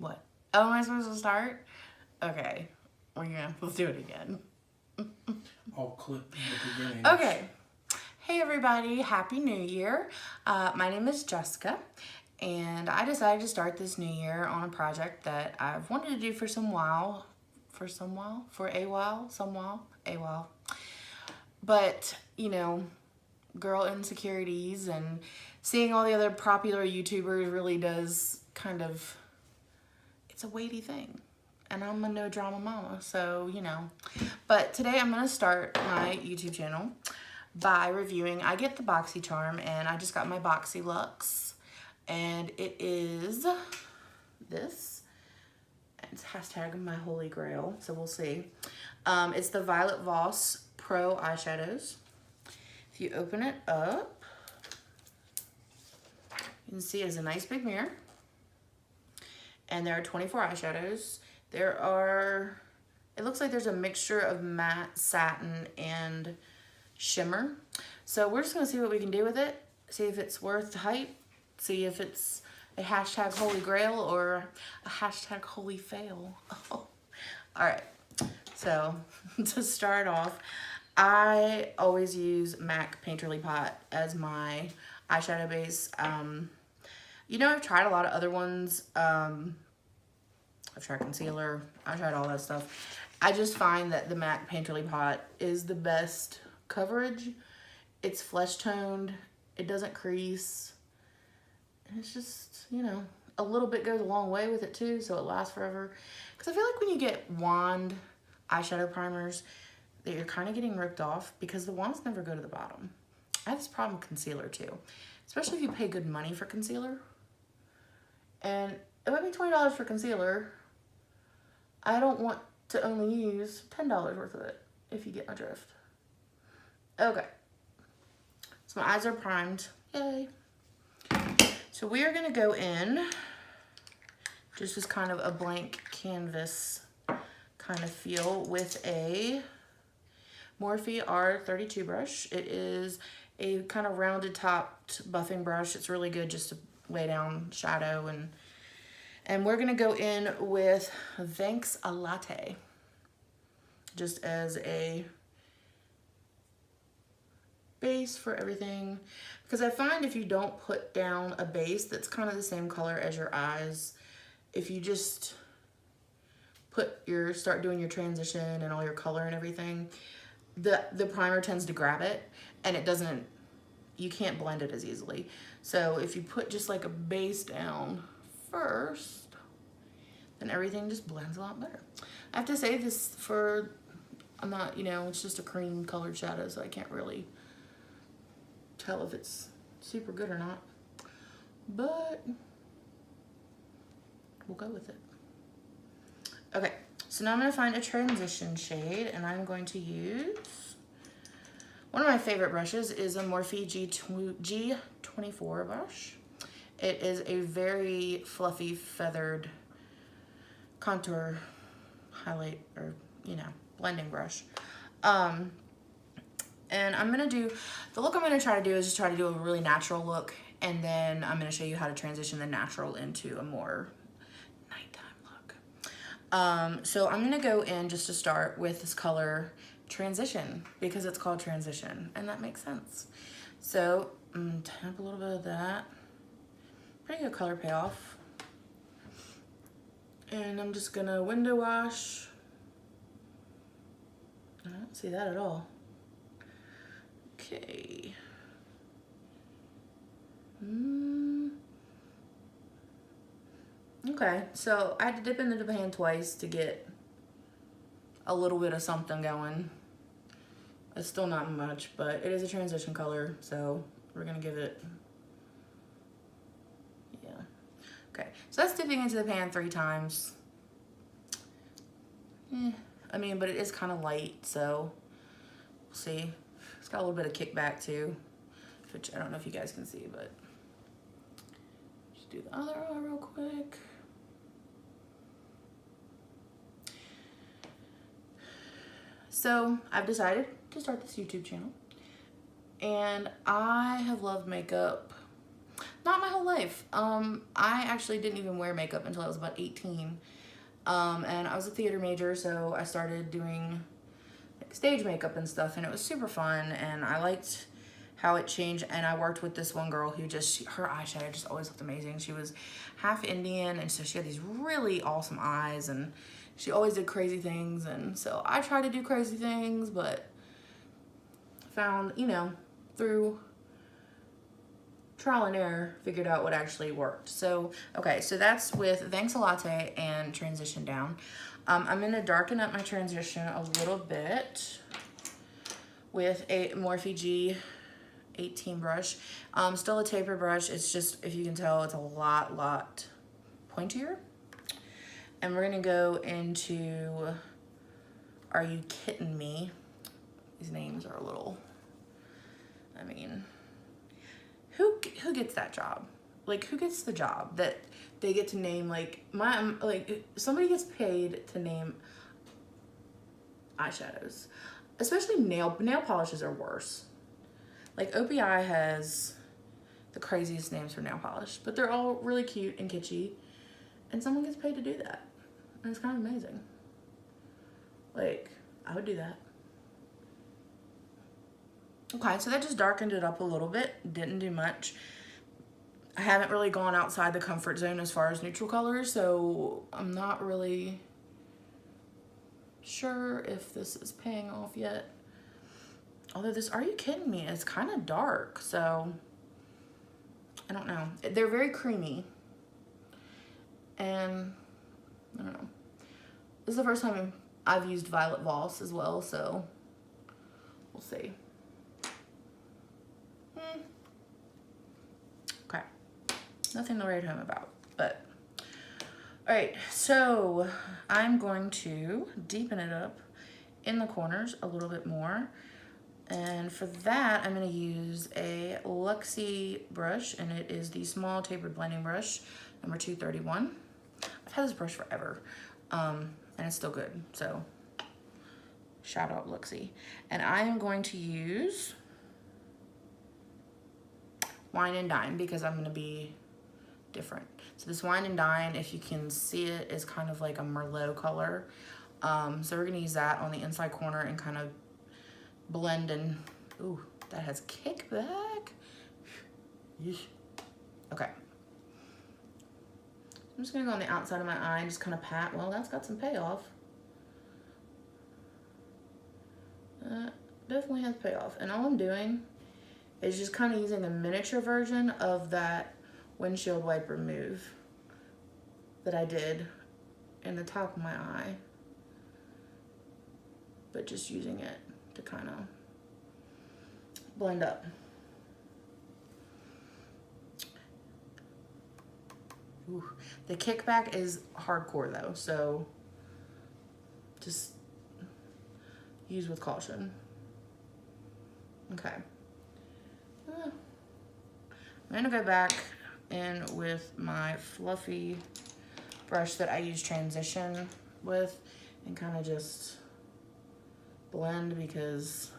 What? Oh, am I supposed to start? Okay. Let's do it again. I'll clip in the beginning. Okay. Hey everybody, Happy New Year. My name is Jessica, and I decided to start this new year on a project that I've wanted to do for a while. But, you know, girl insecurities and seeing all the other popular YouTubers really does kind of, it's a weighty thing. And I'm a Nodramamakeupmama, so, you know. But today I'm going to start my YouTube channel by reviewing, I get the Boxycharm, and I just got my Boxyluxe, and it is this. It's hashtag my holy grail, so we'll see. It's the Violet Voss Pro eyeshadows. If you open it up, you can see it's a nice big mirror, and there are 24 eyeshadows. There are, it looks like there's a mixture of matte, satin, and shimmer. So we're just gonna see what we can do with it, see if it's worth the hype, see if it's a hashtag holy grail or a hashtag holy fail. Oh. All right, so to start off, I always use MAC Painterly Pot as my eyeshadow base. You know, I've tried a lot of other ones. I've tried concealer, I tried all that stuff. I just find that the MAC Painterly Pot is the best coverage. It's flesh toned, it doesn't crease, and it's just, you know, a little bit goes a long way with it too, so it lasts forever. Because I feel like when you get wand eyeshadow primers, that you're kind of getting ripped off because the wands never go to the bottom. I have this problem with concealer too, especially if you pay good money for concealer. And it might be $20 for concealer. I don't want to only use $10 worth of it, if you get my drift. Okay, so my eyes are primed, yay. So we are gonna go in, just as kind of a blank canvas kind of feel, with a Morphe R32 brush. It is a kind of rounded topped buffing brush. It's really good just to lay down shadow, and we're gonna go in with Thanks a Latte, just as a base for everything, because I find if you don't put down a base that's kind of the same color as your eyes, if you just start doing your transition and all your color and everything, the primer tends to grab it, and you can't blend it as easily. So if you put just like a base down first, then everything just blends a lot better. I have to say this I'm not, you know, it's just a cream colored shadow, so I can't really tell if it's super good or not, but we'll go with it. Okay, so now I'm gonna find a transition shade, and I'm going to use, one of my favorite brushes is a Morphe G24 brush. It is a very fluffy, feathered contour highlight, or, you know, blending brush. And I'm gonna do, the look I'm gonna try to do is just try to do a really natural look, and then I'm gonna show you how to transition the natural into a more nighttime look. So I'm gonna go in just to start with this color Transition, because it's called Transition, and that makes sense. So tap a little bit of that. Pretty good color payoff. And I'm just gonna window wash. I don't see that at all. Okay. Okay, so I had to dip into the pan twice to get a little bit of something going. It's still not much, but it is a transition color, so we're gonna give it, yeah. Okay, so that's dipping into the pan 3 times. I mean, but it is kind of light, so we'll see. It's got a little bit of kickback too, which I don't know if you guys can see, but just do the other eye real quick. So I've decided to start this YouTube channel, and I have loved makeup Not my whole life. I actually didn't even wear makeup until I was about 18. And I was a theater major, so I started doing like stage makeup and stuff, and it was super fun, and I liked how it changed. And I worked with this one girl who her eyeshadow just always looked amazing. She was half Indian, and so she had these really awesome eyes, and she always did crazy things. And so I tried to do crazy things, but found, you know, through trial and error, figured out what actually worked. So, okay, so that's with Thanks a Latte and Transition Down. I'm gonna darken up my transition a little bit with a Morphe G18 brush. Still a taper brush, it's just, if you can tell, it's a lot pointier. And we're gonna go into Are You Kidding Me? These names are a little, I mean, who gets that job? Like, who gets the job that they get to name, like, somebody gets paid to name eyeshadows. Especially nail polishes are worse. Like, OPI has the craziest names for nail polish, but they're all really cute and kitschy, and someone gets paid to do that. And it's kind of amazing. Like, I would do that. Okay, so that just darkened it up a little bit. Didn't do much. I haven't really gone outside the comfort zone as far as neutral colors, so I'm not really sure if this is paying off yet. Although this, Are You Kidding Me, is kind of dark, so I don't know. They're very creamy, and I don't know. This is the first time I've used Violet Voss as well, so we'll see. Okay, nothing to write home about, but all right, so I'm going to deepen it up in the corners a little bit more, and for that I'm going to use a Luxie brush, and it is the small tapered blending brush number 231. I've had this brush forever, and it's still good, so shout out Luxie. And I am going to use Wine and Dine because I'm going to be different. So this Wine and Dine, if you can see it, is kind of like a Merlot color. So we're going to use that on the inside corner and kind of blend and, ooh, that has kickback. Okay. I'm just going to go on the outside of my eye and just kind of pat. Well, that's got some payoff. Definitely has payoff. And all I'm doing is just kind of using a miniature version of that windshield wiper move that I did in the top of my eye, but just using it to kind of blend up. Ooh. The kickback is hardcore though, so just use with caution. Okay. I'm gonna go back in with my fluffy brush that I use transition with and kind of just blend because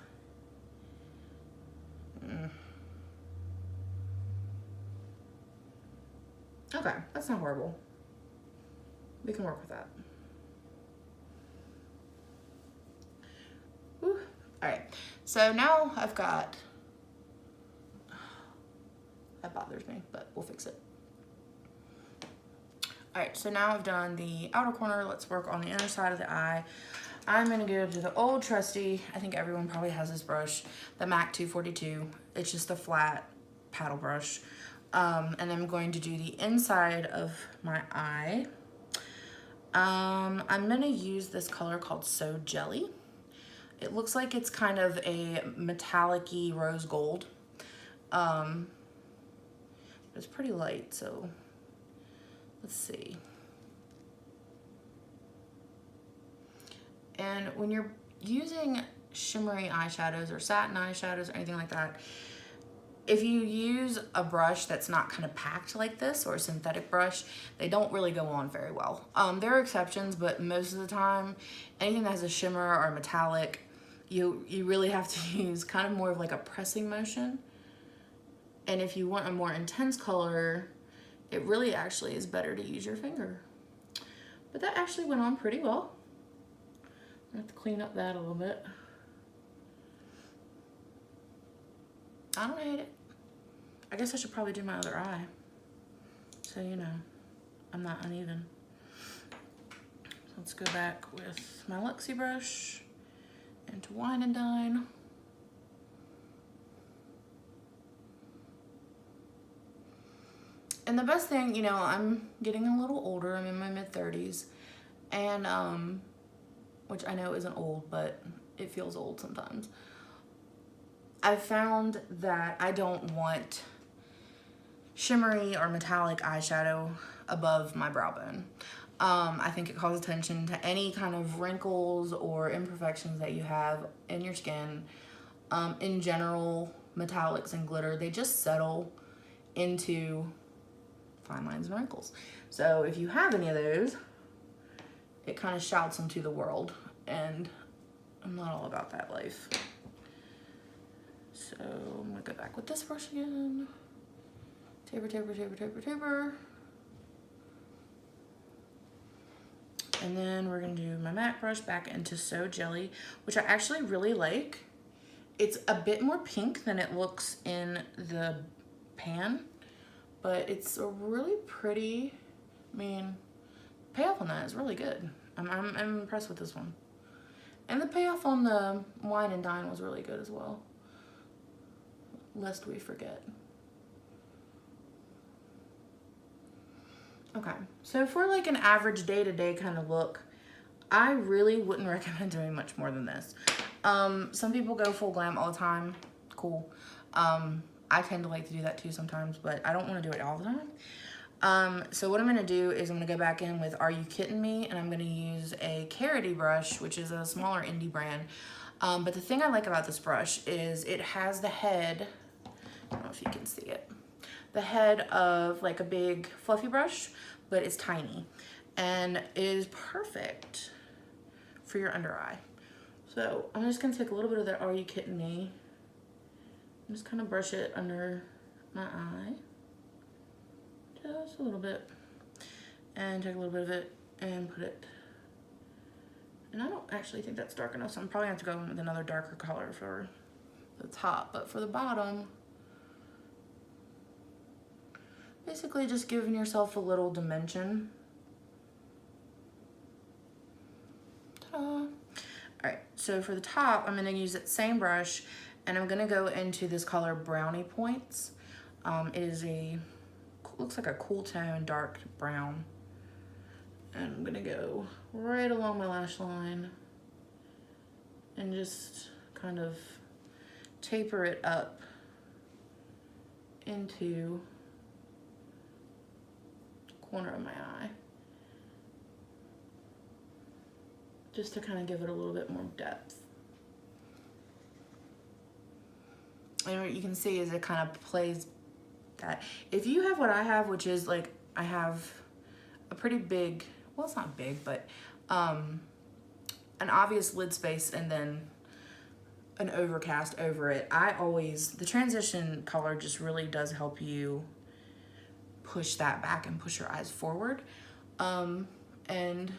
okay, that's not horrible. We can work with that. Whew. All right, so now I've got, that bothers me, but we'll fix it. All right, so now I've done the outer corner. Let's work on the inner side of the eye. I'm gonna go to the old trusty, I think everyone probably has this brush, the MAC 242. It's just a flat paddle brush. And I'm going to do the inside of my eye. I'm gonna use this color called So Jelly. It looks like it's kind of a metallic-y rose gold. It's pretty light, so let's see. And when you're using shimmery eyeshadows or satin eyeshadows or anything like that, if you use a brush that's not kind of packed like this, or a synthetic brush, they don't really go on very well. There are exceptions, but most of the time, anything that has a shimmer or a metallic, you really have to use kind of more of like a pressing motion And if you want a more intense color, it really actually is better to use your finger. But that actually went on pretty well. I have to clean up that a little bit. I don't hate it. I guess I should probably do my other eye, so you know I'm not uneven. So let's go back with my Luxie brush into Wine and Dine. And the best thing, you know, I'm getting a little older. I'm in my mid-30s, and which I know isn't old, but it feels old sometimes. I found that I don't want shimmery or metallic eyeshadow above my brow bone. I think it calls attention to any kind of wrinkles or imperfections that you have in your skin. In general, metallics and glitter, they just settle into fine lines and wrinkles. So if you have any of those, it kind of shouts them to the world, and I'm not all about that life. So I'm gonna go back with this brush again. Taper, taper, taper, taper, taper. And then we're gonna do my MAC brush back into So Jelly, which I actually really like. It's a bit more pink than it looks in the pan, but it's a really pretty, I mean, payoff on that is really good. I'm impressed with this one. And the payoff on the Wine and Dine was really good as well, lest we forget. Okay, so for like an average day-to-day kind of look, I really wouldn't recommend doing much more than this. Some people go full glam all the time. Cool. I tend to like to do that too sometimes, but I don't want to do it all the time. So what I'm going to do is I'm going to go back in with Are You Kidding Me? And I'm going to use a Carity brush, which is a smaller indie brand. But the thing I like about this brush is it has the head, I don't know if you can see it, the head of like a big fluffy brush, but it's tiny. And it is perfect for your under eye. So I'm just going to take a little bit of that Are You Kidding Me? And just kind of brush it under my eye. Just a little bit. And take a little bit of it and put it. And I don't actually think that's dark enough, so I'm probably going to have to go with another darker color for the top. But for the bottom, basically just giving yourself a little dimension. Ta-da! Alright, so for the top, I'm going to use that same brush, and I'm going to go into this color Brownie Points. It is a, looks like a cool tone, dark brown. And I'm going to go right along my lash line and just kind of taper it up into the corner of my eye, just to kind of give it a little bit more depth. And what you can see is it kind of plays that. If you have what I have, which is like, I have a pretty big, well, it's not big, but an obvious lid space and then an overcast over it. The transition color just really does help you push that back and push your eyes forward. And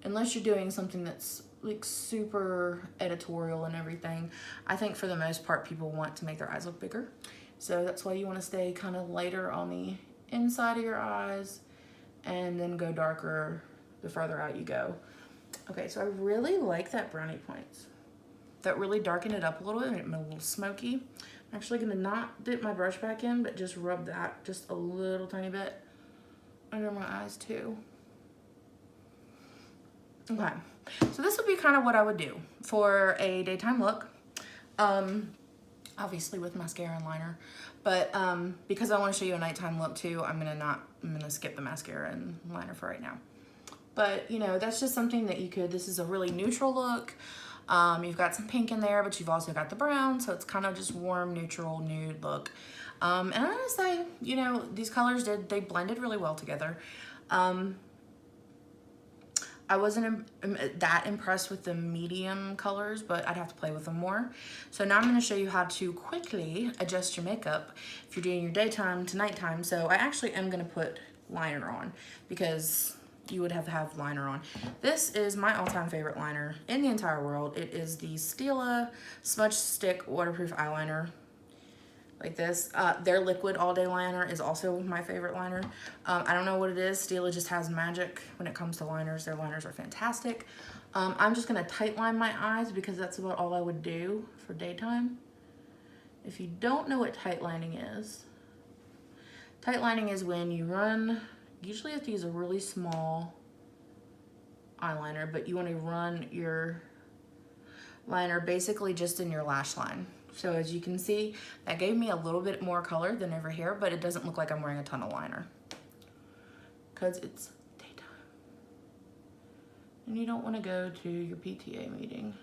unless you're doing something that's like super editorial and everything, I think for the most part people want to make their eyes look bigger. So that's why you want to stay kind of lighter on the inside of your eyes and then go darker the further out you go. Okay, so I really like that Brownie Points. That really darkened it up a little bit, made it a little smoky. I'm actually gonna not dip my brush back in, but just rub that just a little tiny bit under my eyes too. Okay, so this would be kind of what I would do for a daytime look. Obviously with mascara and liner, but because I want to show you a nighttime look too, I'm gonna skip the mascara and liner for right now. But you know, that's just something that you could, this is a really neutral look. You've got some pink in there, but you've also got the brown, so it's kind of just warm, neutral, nude look. And I'm gonna say, you know, these colors they blended really well together. I I wasn't that impressed with the medium colors, but I'd have to play with them more. So now I'm going to show you how to quickly adjust your makeup if you're doing your daytime to nighttime. So I actually am going to put liner on because you would have to have liner on. This is my all-time favorite liner in the entire world. It is the Stila Smudge Stick Waterproof Eyeliner. Like this. Their liquid all day liner is also my favorite liner. I don't know what it is. Stila just has magic when it comes to liners. Their liners are fantastic. I'm just gonna tight line my eyes because that's about all I would do for daytime. If you don't know what tight lining is when you run, usually you have to use a really small eyeliner, but you wanna run your liner basically just in your lash line. So as you can see, that gave me a little bit more color than over here, but it doesn't look like I'm wearing a ton of liner because it's daytime. And you don't want to go to your PTA meeting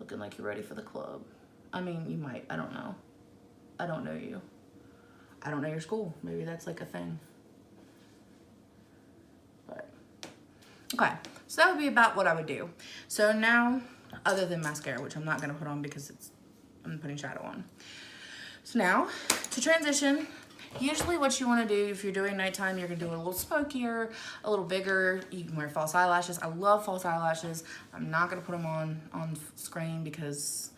looking like you're ready for the club. I mean, you might, I don't know. I don't know you. I don't know your school. Maybe that's like a thing. But, okay, so that would be about what I would do. So now, other than mascara, which I'm not gonna put on because I'm putting shadow on. So now, to transition, usually what you wanna do if you're doing nighttime, you're gonna do it a little smokier, a little bigger. You can wear false eyelashes. I love false eyelashes. I'm not gonna put them on screen because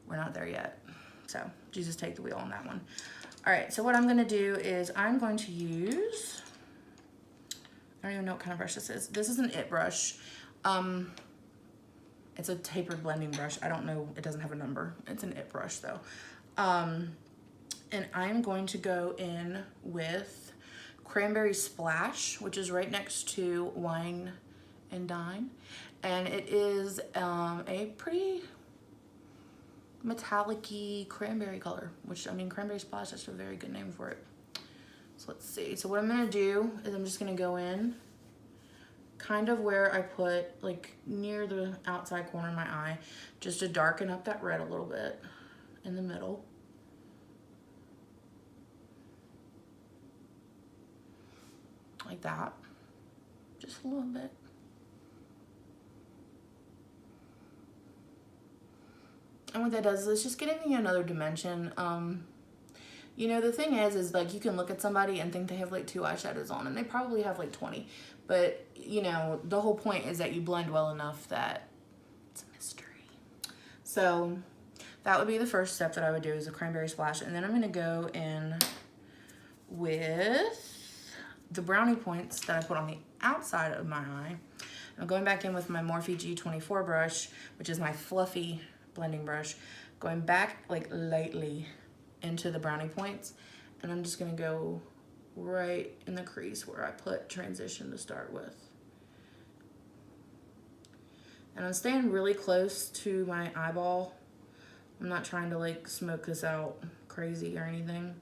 we're not there yet. So, Jesus, take the wheel on that one. All right, so what I'm gonna do is I'm going to use, I don't even know what kind of brush this is. This is an IT brush. It's a tapered blending brush. I don't know, it doesn't have a number. It's an IT brush though. And I'm going to go in with Cranberry Splash, which is right next to Wine and Dine. And it is a pretty metallic-y cranberry color, which, I mean, Cranberry Splash, that's a very good name for it. So let's see. So what I'm gonna do is I'm just gonna go in kind of where I put, like, near the outside corner of my eye, just to darken up that red a little bit in the middle. Like that. Just a little bit. And what that does is it's just getting you another dimension. You know, the thing is like you can look at somebody and think they have like 2 eyeshadows on, and they probably have like 20. But, you know, the whole point is that you blend well enough that it's a mystery. So that would be the first step that I would do, is a Cranberry Splash. And then I'm going to go in with the brownie points that I put on the outside of my eye. I'm going back in with my Morphe G24 brush, which is my fluffy blending brush, going back like lightly into the brownie points, and I'm just going to go right in the crease where I put transition to start with. And I'm staying really close to my eyeball. I'm not trying to like smoke this out crazy or anything,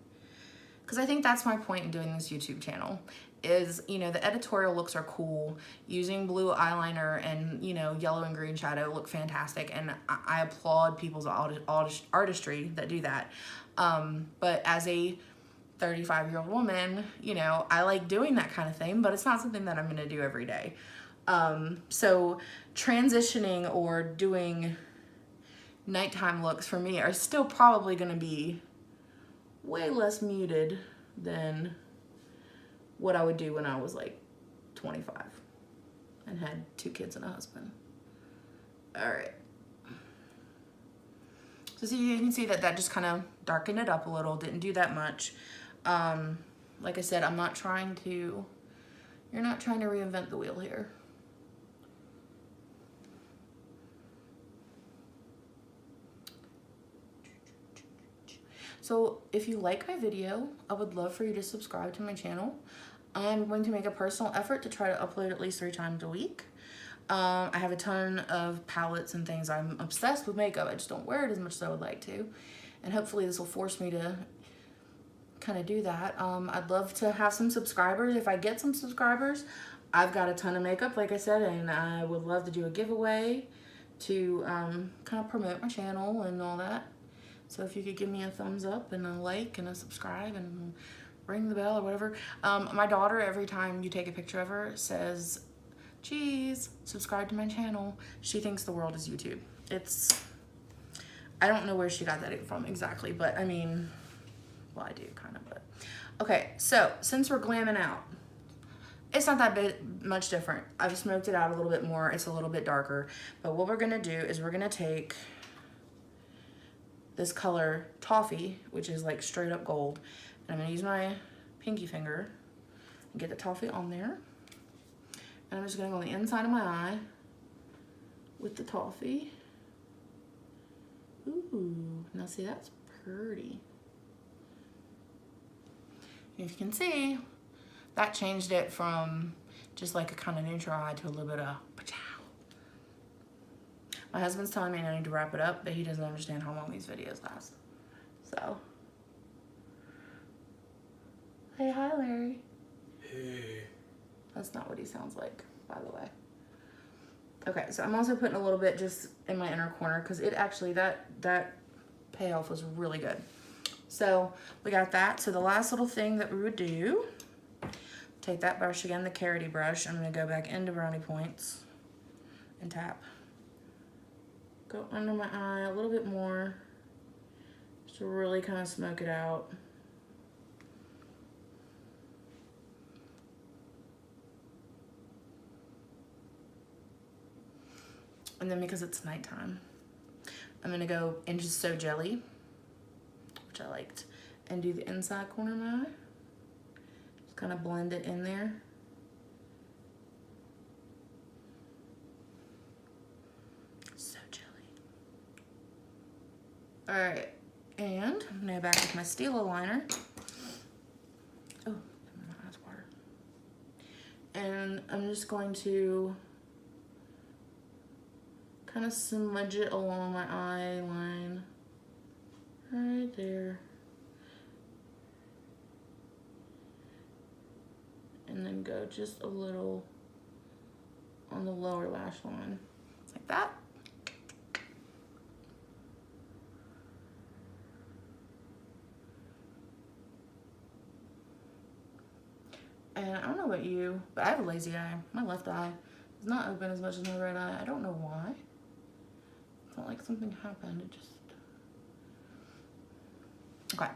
because I think that's my point in doing this YouTube channel is, you know, the editorial looks are cool. Using blue eyeliner and, you know, yellow and green shadow look fantastic, and I applaud people's artistry that do that. But as a 35-year-old woman, you know, I like doing that kind of thing, but it's not something that I'm going to do every day. So transitioning or doing nighttime looks for me are still probably going to be way less muted than what I would do when I was like 25 and had 2 kids and a husband. All right. So see, you can see that that just kind of darkened it up a little, didn't do that much. Like I said, I'm not trying to, you're not trying to reinvent the wheel here. So if you like my video, I would love for you to subscribe to my channel. I'm going to make a personal effort to try to upload at least 3 times a week. I have a ton of palettes and things. I'm obsessed with makeup. I just don't wear it as much as I would like to. And hopefully this will force me to kind of do that. I'd love to have some subscribers. If I get some subscribers, I've got a ton of makeup, like I said, and I would love to do a giveaway to kind of promote my channel and all that. So if you could give me a thumbs up and a like and a subscribe and ring the bell or whatever. My daughter, every time you take a picture of her, says Cheese. Subscribe to my channel. She thinks the world is YouTube. I don't know where she got that from exactly, but I mean, well, I do kind of, but. Okay, so since we're glamming out, it's not that much different. I've smoked it out a little bit more. It's a little bit darker, but what we're gonna do is we're gonna take this color Toffee, which is like straight up gold, and I'm gonna use my pinky finger and get the Toffee on there. And I'm just gonna go on the inside of my eye with the Toffee. Ooh, now see, that's pretty. And if you can see, that changed it from just like a kind of neutral eye to a little bit of pa-chow. My husband's telling me I need to wrap it up, but he doesn't understand how long these videos last. So. Hey, hi, Larry. Hey. That's not what he sounds like, by the way. Okay, so I'm also putting a little bit just in my inner corner because it actually, that payoff was really good. So we got that. So the last little thing that we would do, take that brush again, the carroty brush. I'm gonna go back into brownie points and tap. Go under my eye a little bit more just to really kind of smoke it out. And then because it's nighttime, I'm gonna go into So Jelly, which I liked, and do the inside corner of my eye. Just kind of blend it in there. So Jelly. All right, and I'm gonna go back with my Stila liner. Oh, my eyes water. And I'm just going to kind of smudge it along my eye line right there, and then go just a little on the lower lash line like that. And I don't know about you, but I have a lazy eye. My left eye is not open as much as my right eye. I don't know why. Felt like something happened. It just. Okay,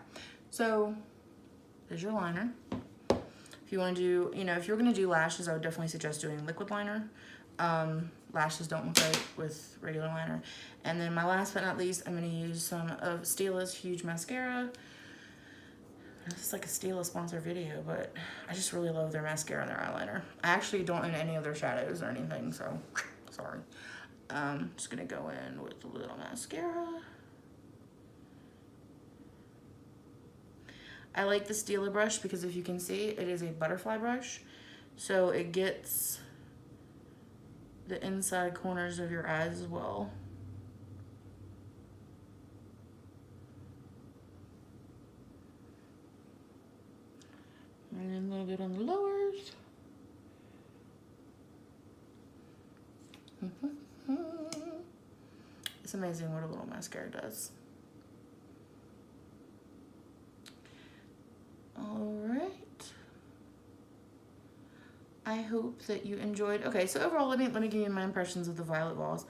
so there's your liner. If you want to do, you know, if you're going to do lashes, I would definitely suggest doing liquid liner. Lashes don't look right with regular liner. And then my last but not least, I'm going to use some of Stila's Huge Mascara. This is like a Stila sponsor video, but I just really love their mascara and their eyeliner. I actually don't own any of their shadows or anything, so sorry. Just gonna go in with a little mascara. I like the Stila brush because if you can see, it is a butterfly brush. So it gets the inside corners of your eyes as well. And a little bit on the lowers. It's amazing what a little mascara does. All right. I hope that you enjoyed. Okay, so overall, let me give you my impressions of the Violet Voss.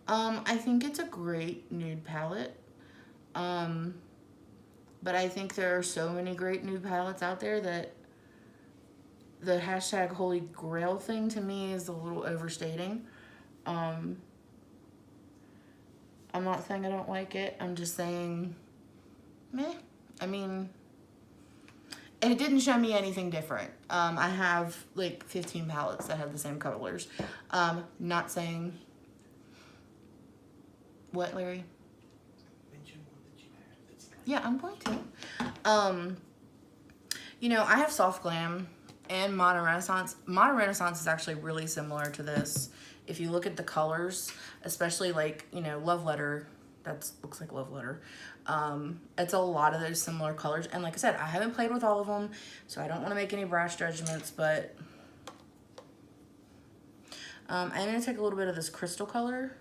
I think it's a great nude palette. But I think there are so many great nude palettes out there that the hashtag holy grail thing to me is a little overstating. I'm not saying I don't like it. I'm just saying, meh. I mean, it didn't show me anything different. I have like 15 palettes that have the same colors. Not saying, what, Larry? Mention one that you have that's not. Yeah, I'm going to. You know, I have Soft Glam and Modern Renaissance. Modern Renaissance is actually really similar to this. If you look at the colors, especially like, you know, Love Letter, that looks like Love Letter. It's a lot of those similar colors. And like I said, I haven't played with all of them, so I don't want to make any brash judgments, but I'm going to take a little bit of this crystal color.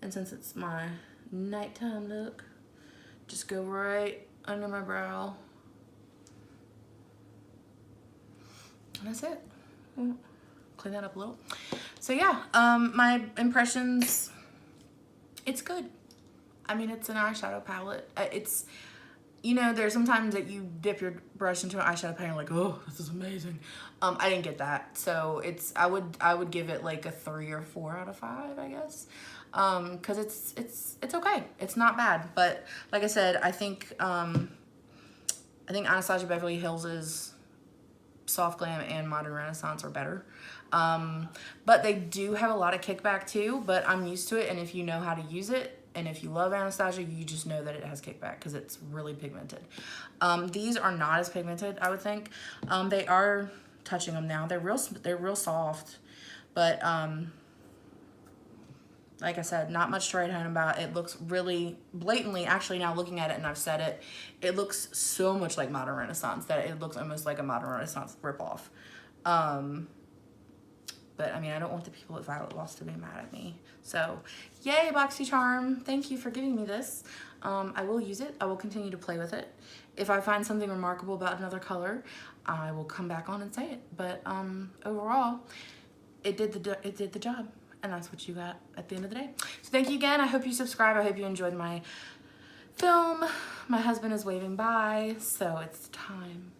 And since it's my nighttime look, just go right under my brow. And that's it. clean that up a little. So yeah, my impressions, it's good. I mean, it's an eyeshadow palette. It's, you know, there's sometimes that you dip your brush into an eyeshadow palette and you're like, oh, this is amazing. I didn't get that. So it's, I would give it like a 3 or 4 out of 5, I guess. Cause it's okay. It's not bad. But like I said, I think Anastasia Beverly Hills's Soft Glam and Modern Renaissance are better. But they do have a lot of kickback too, but I'm used to it. And if you know how to use it, and if you love Anastasia, you just know that it has kickback because it's really pigmented. These are not as pigmented, I would think. They are touching them now. They're real soft, but like I said, not much to write home about. It looks really blatantly, actually now looking at it and I've said it, it looks so much like Modern Renaissance that it looks almost like a Modern Renaissance ripoff. But I mean, I don't want the people at Violet Lost to be mad at me. So yay, Boxycharm. Thank you for giving me this. I will use it. I will continue to play with it. If I find something remarkable about another color, I will come back on and say it. But overall, it did the job. And that's what you got at the end of the day. So thank you again. I hope you subscribe. I hope you enjoyed my film. My husband is waving bye, so it's time